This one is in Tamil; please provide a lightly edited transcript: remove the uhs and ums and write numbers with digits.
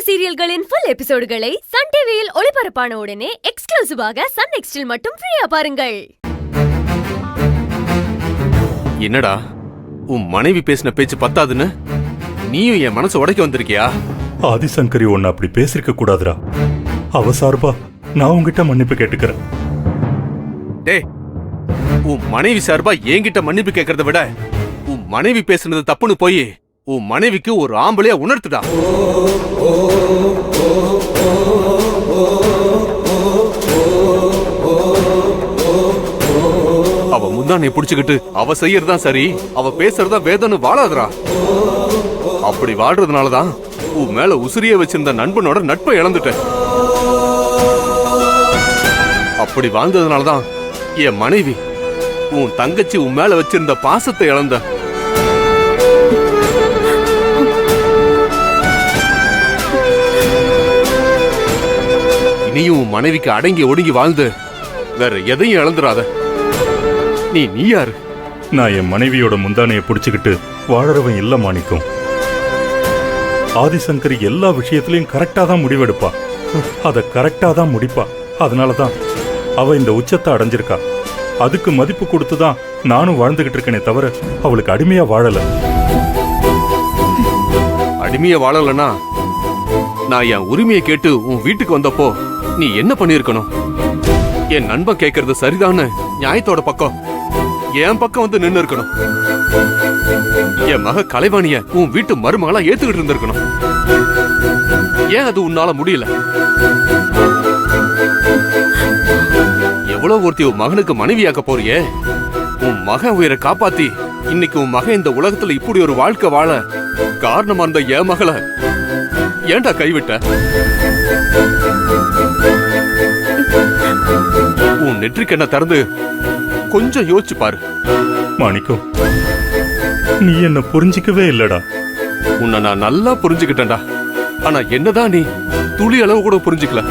சீரியல்களின் ஃபுல் எபிசோடுகளை சன் டிவியில் ஒளிபரப்பான உடனே எக்ஸ்க்ளூசிவாக சன் நெக்ஸ்டில் மட்டும் ஃப்ரீயா பாருங்கள். என்னடா உன் மனைவி பேசின பேச்சு பத்தாதுன்னு நீயும் என் மனசு உடைக்க வந்திருக்கியா? ஆதிசங்கரி ஒன்னு அப்படி பேசிருக்க கூடாதுடா. அவ சார்பா நான் உங்ககிட்ட மன்னிப்பு கேட்டுக்கிறேன். டேய், உன் மனைவி சார்பா என்கிட்ட மன்னிப்பு கேட்கறத விட உன் மனைவி பேசுனது தப்புன்னு போய் உன் மனைவிக்கு ஒரு ஆம்பளையா உணர்த்துடா. அவ முந்தானை புடிச்சுக்கிட்டு அவ செய்யறதுதான் சரி, அவ பேசுறதா வேதம்னு வாழாதரா. அப்படி வாழ்றதுனாலதான் உன் மேல உசிரியே வச்சிருந்த நண்பனோட நட்பை இழந்துட்ட. அப்படி வாழ்ந்ததுனாலதான் என் மனைவி உன் தங்கச்சி உன் மேல வச்சிருந்த பாசத்தை இழந்த. நீயும் உன் மனைவிக்கு அடங்கி ஒடுங்கி வாழ்ந்து வேற எதையும் இழந்துடாத. நீ யாரு? நான் என் மனைவியோட முந்தானையை புடிச்சுக்கிட்டு வாழறவன் இல்ல மாணிக்கம். ஆதிசங்கரி எல்லா விஷயத்திலையும் கரெக்டா தான் முடிவெடுப்பா, அத கரெக்டா தான் முடிப்பா. அதனாலதான் அவ இந்த உச்சத்தை அடைஞ்சிருக்கா. அதுக்கு மதிப்பு கொடுத்துதான் நானும் வாழ்ந்துகிட்டு இருக்கேனே தவிர அவளுக்கு அடிமையா வாழல. அடிமையா வாழலனா நான் என் உரிமையை கேட்டு உன் வீட்டுக்கு வந்தப்போ நீ என்ன பண்ணிருக்கணும்? என் நண்பன் கேட்கறது சரிதான்னு நியாயத்தோட பக்கம் என் பக்கம் வந்து நின்னு இருக்கணும். என் மக கலைவாணிய உன் வீட்டு மருமகளா ஏத்துக்கிட்டு இருந்திருக்கணும். ஏன் அது உன்னால முடியல? எவ்வளவு ஒருத்தி உன் மகனுக்கு மனைவியாக்க போறியே, உன் மகன் உயிரை காப்பாத்தி இன்னைக்கு உன் மகன் இந்த உலகத்துல இப்படி ஒரு வாழ்க்கை வாழ காரணமா இருந்த என் மகளை ஏன்டா கைவிட்ட? உன் நெற்றிக்கண்ண திறந்து கொஞ்சம் யோசிச்சு பாரு. மாணிக்கம், நீ என்ன புரிஞ்சிக்கவே இல்லடா. உன்னை நான் நல்லா புரிஞ்சுக்கிட்டேன்டா. ஆனா என்னதான் நீ துளி அளவு கூட புரிஞ்சுக்கல.